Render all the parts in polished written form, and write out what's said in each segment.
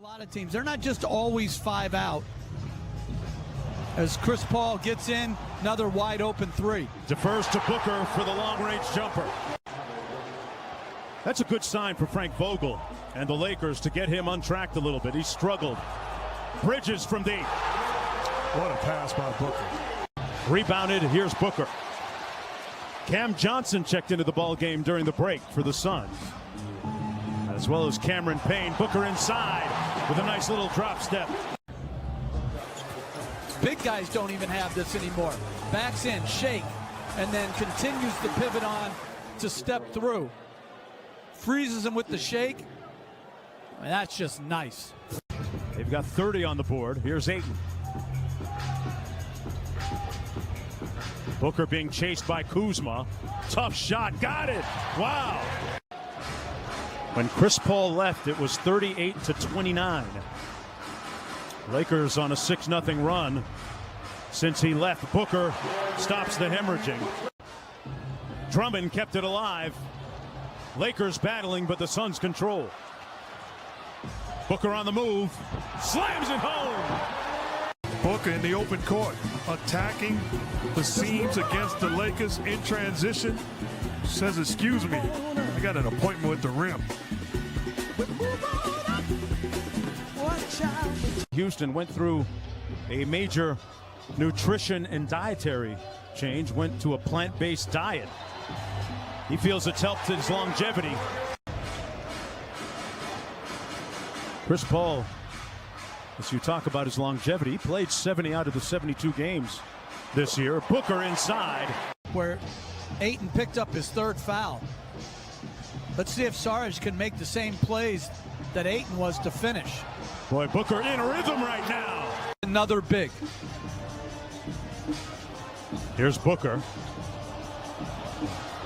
lot of teams. They're not just always 5 out. As Chris Paul gets in, another wide open 3. Defers to Booker for the long-range jumper. That's a good sign for Frank Vogel and the Lakers to get him untracked a little bit. He struggled. Bridges from deep. What a pass by Booker. Rebounded. Here's Booker. Cam Johnson checked into the ball game during the break for the Suns, as well as Cameron Payne. Booker inside with a nice little drop step. Big guys don't even have this anymore. Backs in, shake, and then continues to pivot on to step through. Freezes him with the shake. I mean, that's just nice. They've got 30 on the board. Here's Ayton. Booker being chased by Kuzma. Tough shot. Got it. Wow. When Chris Paul left, it was 38-29. Lakers on a 6-0 run since he left. Booker stops the hemorrhaging. Drummond kept it alive. Lakers battling, but the Suns control. Booker on the move. Slams it home. Booker in the open court, attacking the seams against the Lakers in transition. Says, excuse me, I got an appointment with the rim. Houston went through a major nutrition and dietary change, went to a plant-based diet. He feels it's helped his longevity. Chris Paul, as you talk about his longevity, he played 70 out of the 72 games this year. Booker inside. Where Ayton picked up his 3rd foul. Let's see if Sarge can make the same plays that Ayton was to finish. Boy, Booker in rhythm right now. Another big. Here's Booker.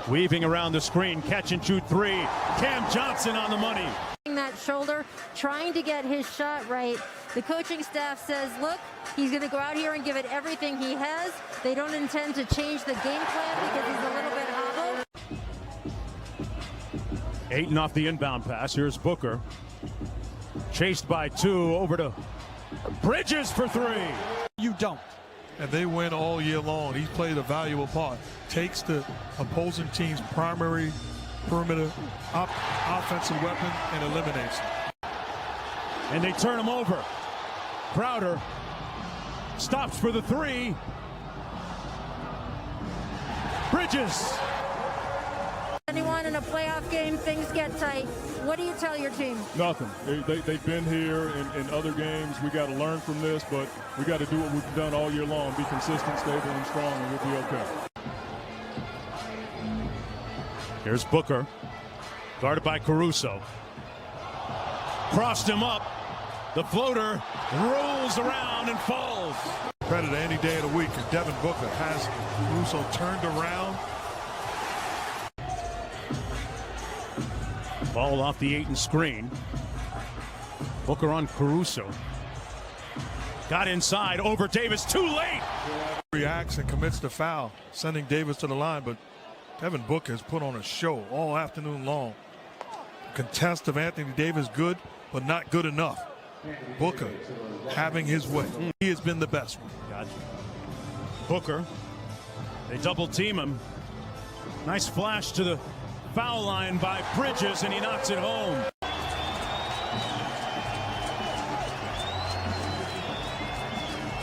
Weaving around the screen, catch and shoot 3. Cam Johnson on the money. That shoulder, trying to get his shot right. The coaching staff says, look, he's going to go out here and give it everything he has. They don't intend to change the game plan because he's a little bit hobbled. Ayton off the inbound pass. Here's Booker. Chased by 2, over to Bridges for 3. You don't. And they win all year long. He's played a valuable part. Takes the opposing team's primary perimeter offensive weapon and eliminates it. And they turn him over. Crowder stops for the 3. Bridges. Anyone in a playoff game, things get tight. What do you tell your team? Nothing. They've been here in other games. We got to learn from this, but we got to do what we've done all year long. Be consistent, stable, and strong, and we'll be okay. Here's Booker, guarded by Caruso. Crossed him up. The floater rolls around and falls. Credit any day of the week. And Devin Booker has Caruso turned around. Ball off the Ayton screen. Booker on Caruso. Got inside, over Davis, too late. Reacts and commits the foul, sending Davis to the line, but Devin Booker has put on a show all afternoon long. Contest of Anthony Davis good, but not good enough. Booker having his way. He has been the best one. Gotcha. Booker, they double team him. Nice flash to the foul line by Bridges, and he knocks it home.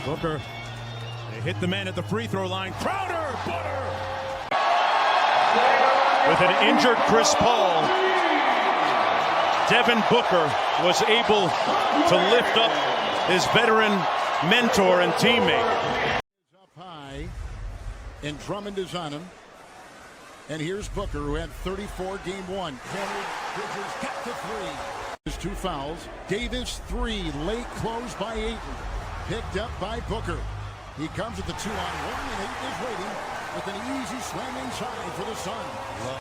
Booker, they hit the man at the free throw line. Crowder, Booker! With an injured Chris Paul, Devin Booker was able to lift up his veteran mentor and teammate. Up high, and Drummond is on him. And here's Booker, who had 34 game 1. Bridges got to 3. His 2 fouls. Davis 3, late close by Ayton. Picked up by Booker. He comes with the 2-on-1, and Ayton is waiting with an easy slam inside for the Suns.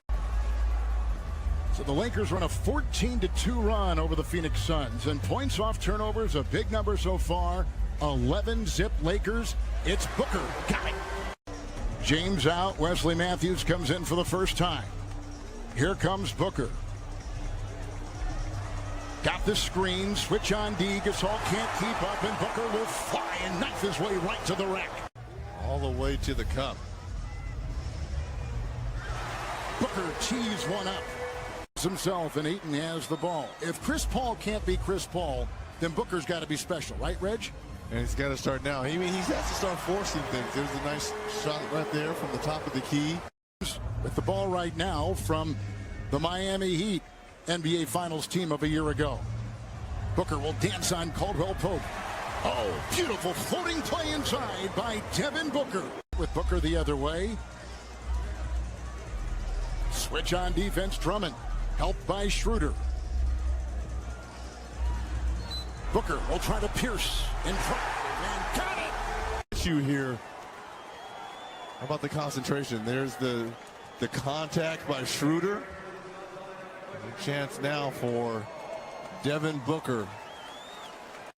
So the Lakers run a 14-2 run over the Phoenix Suns. And points off turnovers, a big number so far. 11 zip Lakers. It's Booker coming. James out. Wesley Matthews comes in for the first time. Here comes Booker. Got the screen, switch on D. Gasol can't keep up, and Booker will fly and knife his way right to the rack. All the way to the cup. Booker tees one up himself, and Ayton has the ball. If Chris Paul can't be Chris Paul, then Booker's got to be special, right, Reg? And he's got to start now. He has to start forcing things. There's a nice shot right there from the top of the key. With the ball right now from the Miami Heat, NBA Finals team of a year ago. Booker will dance on Caldwell Pope. Oh, beautiful floating play inside by Devin Booker. With Booker the other way. Switch on defense, Drummond. Helped by Schroeder. Booker will try to pierce and got it. Issue here. How about the concentration? There's the contact by Schroeder. A chance now for Devin Booker.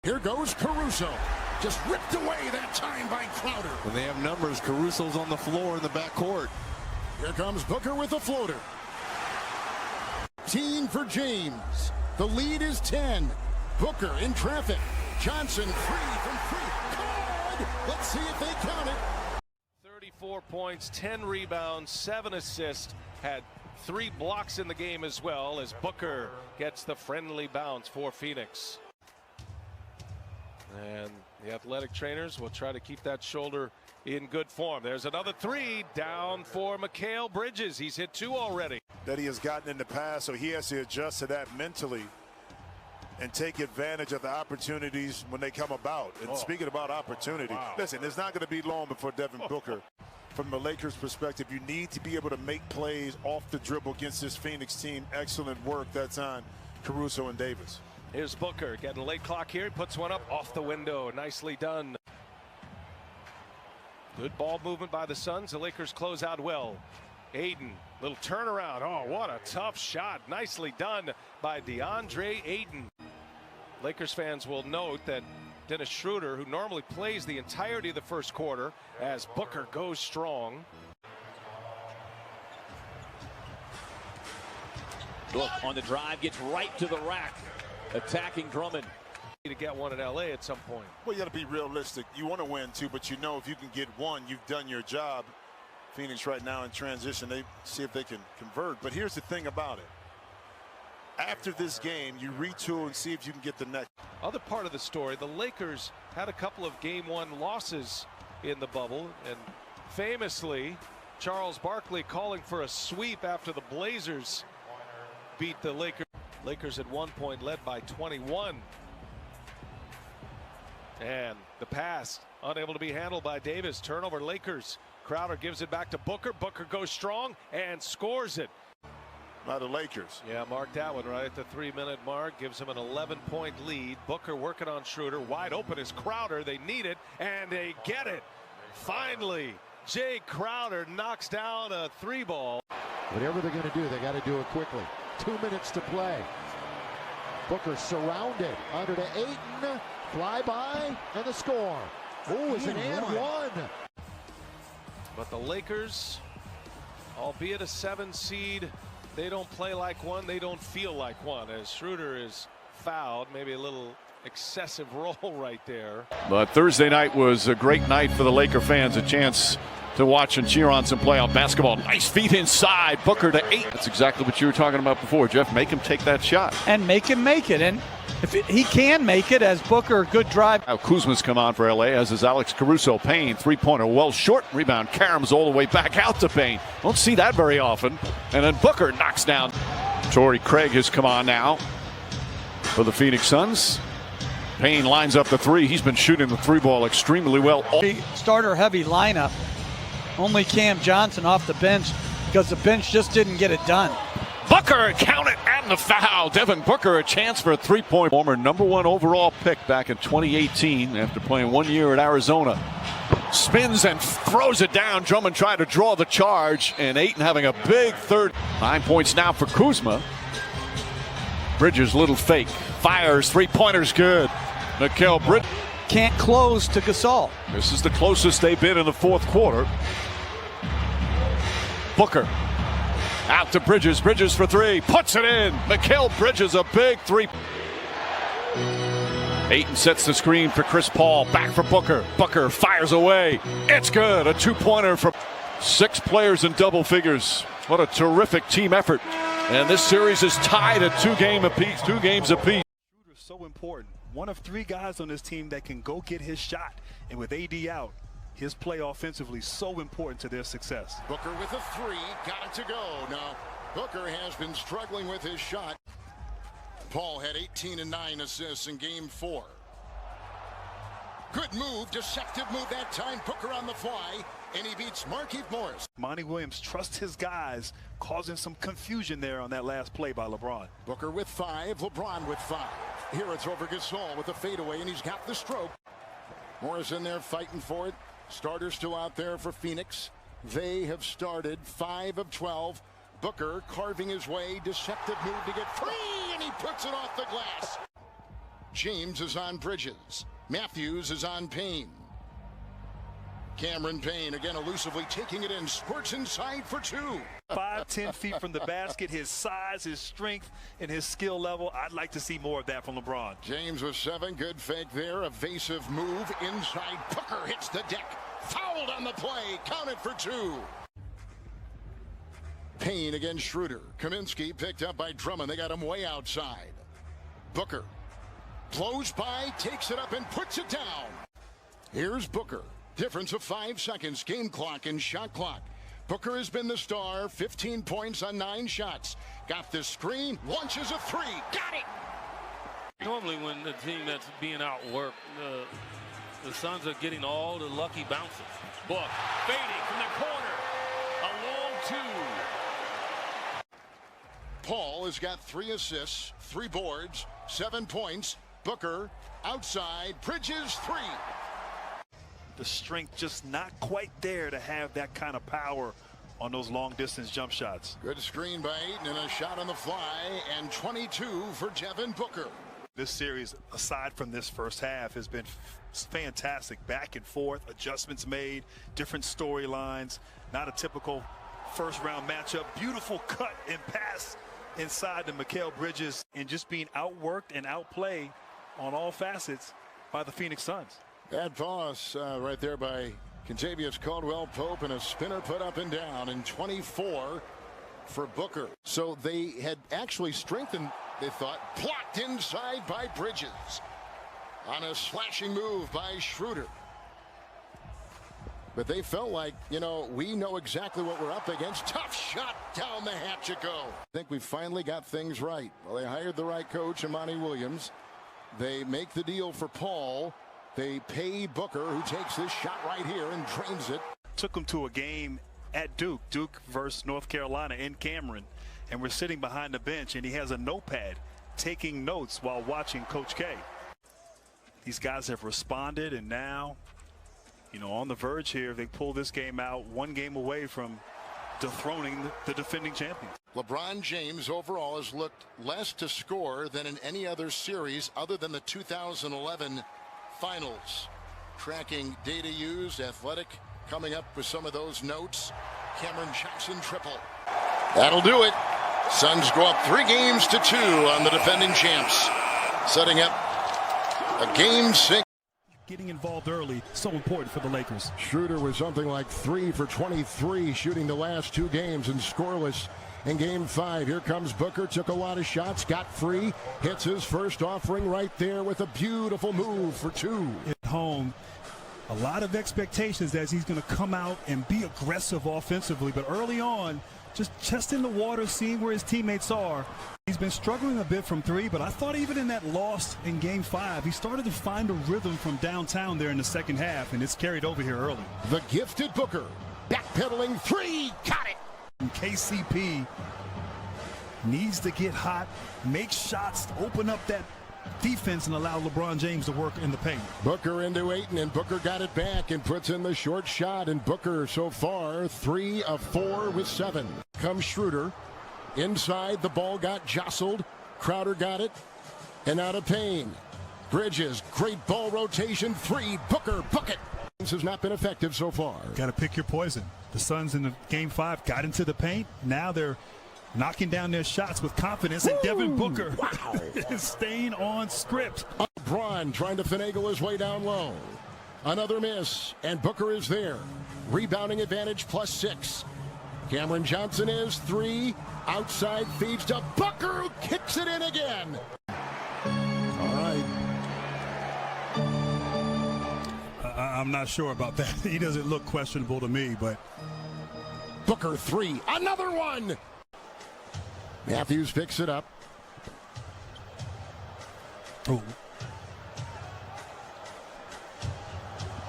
Here goes Caruso. Just ripped away that time by Crowder. And they have numbers. Caruso's on the floor in the backcourt. Here comes Booker with a floater. 15 for James. The lead is 10. Booker in traffic. Johnson free from free. Good. Let's see if they count it. 34 points, 10 rebounds, 7 assists. Had 3 blocks in the game as well as Booker gets the friendly bounce for Phoenix. And the athletic trainers will try to keep that shoulder in good form. There's another 3 down for Mikal Bridges. He's hit 2 already. That he has gotten in the past, so he has to adjust to that mentally and take advantage of the opportunities when they come about. And speaking about opportunity, listen, it's not going to be long before Devin Booker, from the Lakers' perspective, you need to be able to make plays off the dribble against this Phoenix team. Excellent work that's on Caruso and Davis. Here's Booker getting a late clock here. He puts one up off the window. Nicely done. Good ball movement by the Suns. The Lakers close out well. Ayton, little turnaround. Oh, what a tough shot. Nicely done by DeAndre Ayton. Lakers fans will note that Dennis Schroeder, who normally plays the entirety of the first quarter, as Booker goes strong. Look, on the drive, gets right to the rack, attacking Drummond. To get one in LA at some point. Well, you got to be realistic. You want to win too, but you know if you can get one, you've done your job. Phoenix right now in transition, they see if they can convert. But here's the thing about it. After this game, you retool and see if you can get the next. Other part of the story, the Lakers had a couple of game 1 losses in the bubble, and famously Charles Barkley calling for a sweep after the Blazers beat the Lakers. Lakers at one point led by 21. And the pass unable to be handled by Davis. Turnover Lakers. Crowder gives it back to Booker. Booker goes strong and scores it. By the Lakers. Yeah, mark that one right at the 3-minute mark. Gives him an 11-point lead. Booker working on Schroeder. Wide open is Crowder. They need it, and they get it. Finally, Jay Crowder knocks down a 3-ball. Whatever they're going to do, they got to do it quickly. 2 minutes to play. Booker surrounded. Under to Ayton. Fly by, and the score. Oh, it's an and one. But the Lakers, albeit a 7 seed, they don't play like one. They don't feel like one, as Schroeder is fouled. Maybe a little excessive roll right there. But Thursday night was a great night for the Laker fans. A chance to watch and cheer on some playoff basketball. Nice feet inside. Booker to 8. That's exactly what you were talking about before, Jeff. Make him take that shot. And make him make it. And if he can make it, as Booker, good drive. Now Kuzma's come on for LA, as is Alex Caruso. Payne, 3-pointer, well short. Rebound, Karam's all the way back out to Payne. Don't see that very often. And then Booker knocks down. Torrey Craig has come on now for the Phoenix Suns. Payne lines up the 3. He's been shooting the 3-ball extremely well. Starter heavy lineup. Only Cam Johnson off the bench because the bench just didn't get it done. Booker, count it, and the foul. Devin Booker, a chance for a 3-point. Former #1 overall pick back in 2018 after playing 1 year at Arizona. Spins and throws it down. Drummond tried to draw the charge, and Ayton having a big third. 9 points now for Kuzma. Bridges, little fake. Fires, 3-pointer's good. Mikal Bridges. Can't close to Gasol. This is the closest they've been in the fourth quarter. Booker. Out to Bridges. Bridges for 3. Puts it in. Mikal Bridges, a big 3. Ayton sets the screen for Chris Paul. Back for Booker. Booker fires away. It's good. A two-pointer from 6 players in double figures. What a terrific team effort. And this series is tied at 2 games apiece. So important. One of 3 guys on this team that can go get his shot. And with AD out, his play offensively so important to their success. Booker with a 3, got it to go. Now, Booker has been struggling with his shot. Paul had 18 and 9 assists in game 4. Good move, deceptive move that time. Booker on the fly, and he beats Markieff Morris. Monty Williams trusts his guys, causing some confusion there on that last play by LeBron. Booker with 5, LeBron with 5. Here it's over Gasol with a fadeaway, and he's got the stroke. Morris in there fighting for it. Starters still out there for Phoenix. They have started 5 of 12. Booker carving his way, deceptive move to get free, and he puts it off the glass. James is on Bridges. Matthews is on Payne. Cameron Payne again elusively taking it in, squirts inside for 2. 5-10 feet from the basket, his size, his strength, and his skill level. I'd like to see more of that from LeBron. James with 7, good fake there, evasive move inside. Booker hits the deck, fouled on the play, counted for 2. Payne against Schroeder. Kaminsky picked up by Drummond. They got him way outside. Booker blows by, takes it up, and puts it down. Here's Booker. Difference of 5 seconds. Game clock and shot clock. Booker has been the star. 15 points on 9 shots. Got the screen. Launches a 3. Got it. Normally when the team that's being outworked, the Suns are getting all the lucky bounces. Book fading from the corner. A long 2. Paul has got 3 assists, 3 boards, 7 points. Booker outside. Bridges 3. The strength just not quite there to have that kind of power on those long distance jump shots. Good screen by Ayton and a shot on the fly, and 22 for Devin Booker. This series, aside from this first half, has been fantastic. Back and forth, adjustments made, different storylines. Not a typical first round matchup. Beautiful cut and pass inside to Mikal Bridges, and just being outworked and outplayed on all facets by the Phoenix Suns. Bad pass right there by Kentavious Caldwell-Pope, and a spinner put up and down, and 24 for Booker. So they had actually strengthened, they thought. Blocked inside by Bridges on a slashing move by Schroeder. But they felt like, you know, we know exactly what we're up against. Tough shot down the hatch it go. I think we finally got things right. Well, they hired the right coach, Monty Williams. They make the deal for Paul. They pay Booker, who takes this shot right here and drains it. Took him to a game at Duke versus North Carolina in Cameron, and we're sitting behind the bench, and he has a notepad taking notes while watching Coach K. These guys have responded, and now, you know, on the verge here, if they pull this game out, 1 game away from dethroning the defending champion. LeBron James overall has looked less to score than in any other series other than the 2011 Finals. Tracking data used, Athletic coming up with some of those notes. Cameron Johnson triple. That'll do it. Suns go up 3 games to 2 on the defending champs. Setting up a game 6. Getting involved early, so important for the Lakers. Schroeder was something like 3 for 23 shooting the last 2 games and scoreless in game 5. Here comes Booker, took a lot of shots, got free, hits his first offering right there with a beautiful move for 2. At home, a lot of expectations that he's going to come out and be aggressive offensively, but early on, just testing the water, seeing where his teammates are. He's been struggling a bit from 3, but I thought even in that loss in game 5, he started to find a rhythm from downtown there in the second half, and it's carried over here early. The gifted Booker, backpedaling 3, got it. And KCP needs to get hot, make shots, open up that defense, and allow LeBron James to work in the paint. Booker into Ayton, and Booker got it back and puts in the short shot, and Booker so far 3 of 4 with 7. Comes Schroeder. Inside, the ball got jostled. Crowder got it, and out of Payne. Bridges, great ball rotation, 3, Booker, bucket. This has not been effective so far. Got to pick your poison. The Suns in the game 5 got into the paint. Now they're knocking down their shots with confidence, and Devin Booker is staying on script. Braun trying to finagle his way down low. Another miss, and Booker is there. Rebounding advantage +6. Cameron Johnson is 3. Outside feeds to Booker, who kicks it in again. All right. I'm not sure about that. He doesn't look questionable to me, but. Booker 3. Another one. Matthews picks it up. Oh.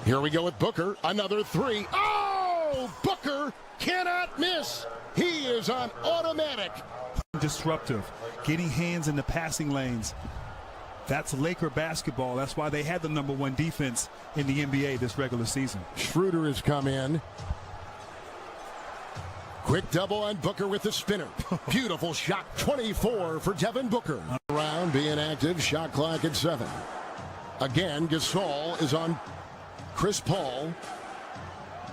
Here we go with Booker. Another 3. Oh! Booker cannot miss. He is on automatic. Disruptive. Getting hands in the passing lanes. That's Laker basketball. That's why they had the #1 defense in the NBA this regular season. Schroeder has come in. Quick double on Booker with the spinner. Beautiful shot. 24 for Devin Booker. Around being active. Shot clock at 7. Again, Gasol is on Chris Paul.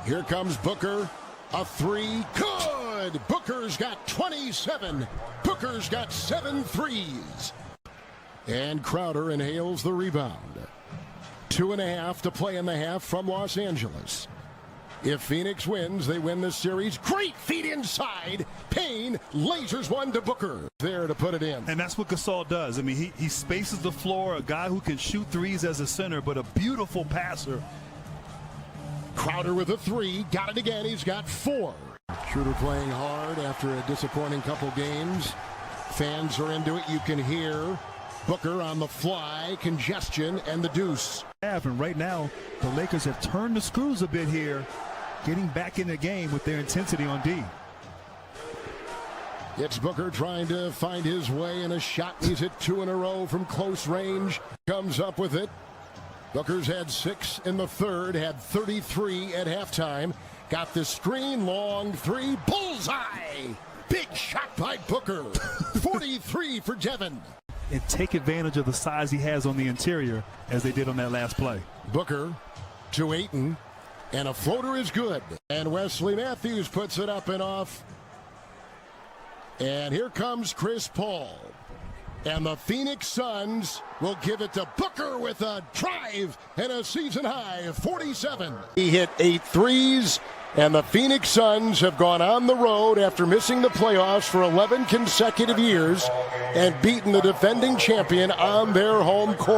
Here comes Booker. A 3. Good. Booker's got 27. Booker's got 7 threes. And Crowder inhales the rebound. 2.5 to play in the half from Los Angeles. If Phoenix wins, they win this series. Great feet inside. Payne lasers one to Booker. There to put it in. And that's what Gasol does. I mean, he spaces the floor, a guy who can shoot threes as a center, but a beautiful passer. Crowder with a 3. Got it again. He's got 4. Schroeder playing hard after a disappointing couple games. Fans are into it. You can hear Booker on the fly, congestion, and the deuce. And right now, the Lakers have turned the screws a bit here, getting back in the game with their intensity on D. It's Booker trying to find his way in a shot. He's hit 2 in a row from close range. Comes up with it. Booker's had 6 in the third, had 33 at halftime. Got the screen, long 3, bullseye! Big shot by Booker. 43 for Devin. And take advantage of the size he has on the interior, as they did on that last play. Booker to Ayton, and a floater is good. And Wesley Matthews puts it up and off. And here comes Chris Paul. And the Phoenix Suns will give it to Booker with a drive and a season high of 47. He hit 8 threes, and the Phoenix Suns have gone on the road after missing the playoffs for 11 consecutive years and beaten the defending champion on their home court.